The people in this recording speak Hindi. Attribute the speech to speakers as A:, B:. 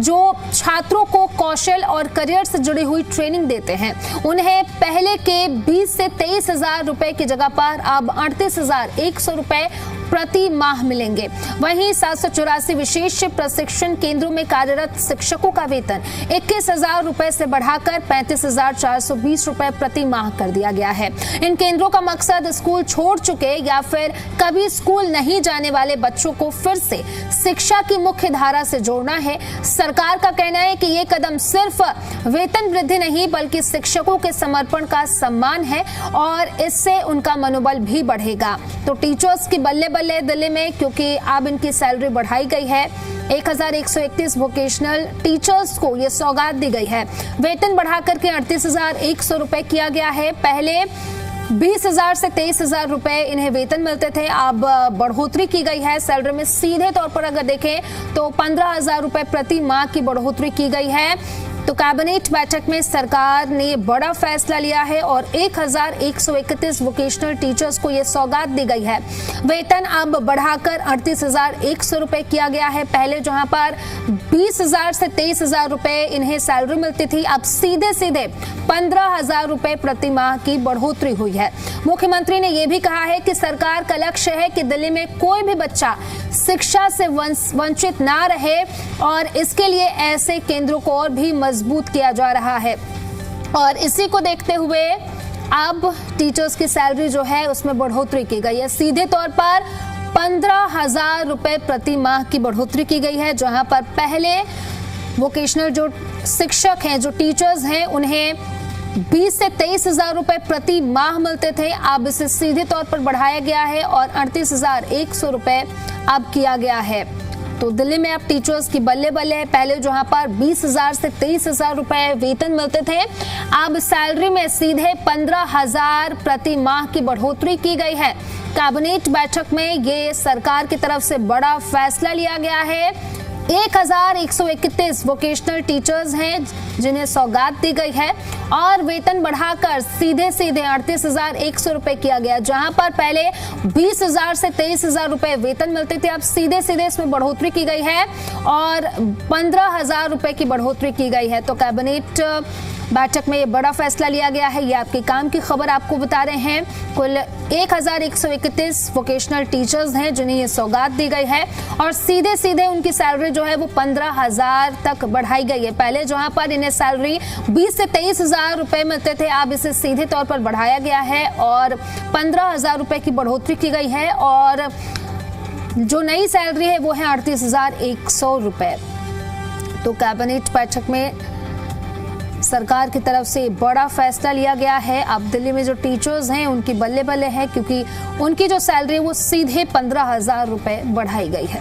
A: जो छात्रों को कौशल और करियर से जुड़ी हुई ट्रेनिंग देते हैं, उन्हें पहले के 20 से 23 हजार रुपए की जगह पर अब 38,100 रुपए प्रति माह मिलेंगे। वहीं 784 विशेष प्रशिक्षण केंद्रों में कार्यरत शिक्षकों का वेतन 21,000 रुपए से बढ़ाकर 35,420 रुपए प्रति माह कर दिया गया है। इन केंद्रों का मकसद स्कूल छोड़ चुके या फिर कभी स्कूल नहीं जाने वाले बच्चों को फिर से शिक्षा की मुख्य धारा से जोड़ना है। सरकार का कहना है कि ये कदम सिर्फ वेतन वृद्धि नहीं बल्कि शिक्षकों के समर्पण का सम्मान है और इससे उनका मनोबल भी बढ़ेगा। तो टीचर्स की बल्ले बल्ले दिल्ली में, क्योंकि अब इनकी सैलरी बढ़ाई गई है। 1131 वोकेशनल टीचर्स को ये सौगात दी गई है। वेतन बढ़ाकर के 38,100 रुपए किया गया है। पहले 20,000 से 23,000 रुपए इन्हें वेतन मिलते थे, अब बढ़ोतरी की गई है। सैलरी में सीधे तौर पर अगर देखें तो 15,000 रुपए प्रति माह की बढ़ोतरी की गई है। तो कैबिनेट बैठक में सरकार ने बड़ा फैसला लिया है और 1131 वोकेशनल टीचर्स को यह सौगात दी गई है। वेतन अब बढ़ाकर 38,100 रुपए किया गया है। पहले जहां पर 20,000 से 23,000 रुपए इन्हें सैलरी मिलती थी, अब सीधे सीधे 15,000 रुपए प्रति माह की बढ़ोतरी हुई है। मुख्यमंत्री ने यह भी कहा है कि सरकार का लक्ष्य है कि दिल्ली में कोई भी बच्चा शिक्षा से वंचित ना रहे और इसके लिए ऐसे केंद्रों को और भी मजबूत किया जा रहा है। और इसी को देखते हुए अब टीचर्स की सैलरी जो है उसमें बढ़ोतरी की गई है। सीधे तौर पर 15,000 रुपए प्रति माह की बढ़ोतरी की गई है, जहां पर पहले वोकेशनल जो शिक्षक हैं, जो टीचर्स हैं, उन्हें 20 से 23,000 रुपए प्रति माह मिलते थे। अब इसे सीधे तौर पर बढ़ाया गया है और 38,100 रुपए अब किया गया है। तो दिल्ली में अब टीचर्स की बल्ले बल्ले है। पहले जहां पर 20,000 से 23,000 रुपए वेतन मिलते थे, अब सैलरी में सीधे 15,000 प्रति माह की बढ़ोतरी की गई है। कैबिनेट बैठक में ये सरकार की तरफ से बड़ा फैसला लिया गया है। 1131 वोकेशनल टीचर्स हैं जिन्हें सौगात दी गई है और वेतन बढ़ाकर सीधे सीधे 38,100 रुपए किया गया। जहां पर पहले 20,000 से 23,000 रुपए वेतन मिलते थे, अब सीधे सीधे इसमें बढ़ोतरी की गई है और 15,000 रुपए की बढ़ोतरी की गई है। तो कैबिनेट बैठक में ये बड़ा फैसला लिया गया है। ये आपके काम की खबर आपको बता रहे हैं। कुल 1131 वोकेशनल टीचर्स हैं जिन्हें ये सौगात दी गई है और सीधे सीधे उनकी सैलरी जो है वो 15,000 तक बढ़ाई गई है। पहले जहां पर इन्हें सैलरी 20 से 23,000 रुपए मिलते थे, अब इसे सीधे तौर पर बढ़ाया गया है और 15,000 रुपए की बढ़ोतरी की गई है और जो नई सैलरी है वो है 38,100 रुपए। तो कैबिनेट बैठक में सरकार की तरफ से बड़ा फैसला लिया गया है। अब दिल्ली में जो टीचर्स हैं उनकी बल्ले बल्ले है, क्योंकि उनकी जो सैलरी है वो सीधे 15,000 रुपए बढ़ाई गई है।